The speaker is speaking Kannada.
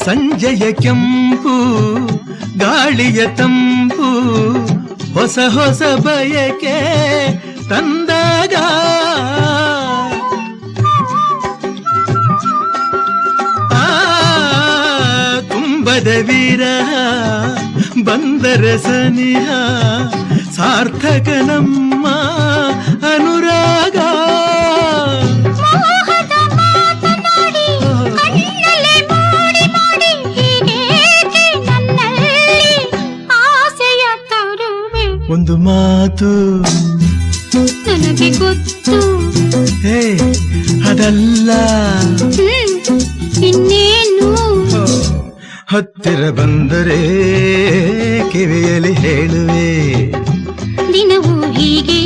ಸಂಜೆಯ ಕೆಂಪು ಗಾಳಿಯ ತಂಪು ಹೊಸ ಹೊಸ ಬಯಕೆ ತಂದಾಗ ತುಂಬದ ವಿರಹ ಬಂದರ ಸನಿಹ ಸಾರ್ಥಕ ನಮ್ಮ ಅನುರಾಗ ಒಂದು ಮಾತು ನನಗೆ ಗೊತ್ತು, ಹೇ ಅದಲ್ಲ ಇನ್ನೇನು. ಹತ್ತಿರ ಬಂದರೆ ಕಿವಿಯಲ್ಲಿ ಹೇಳುವೆ ದಿನವೂ ಹೀಗೆ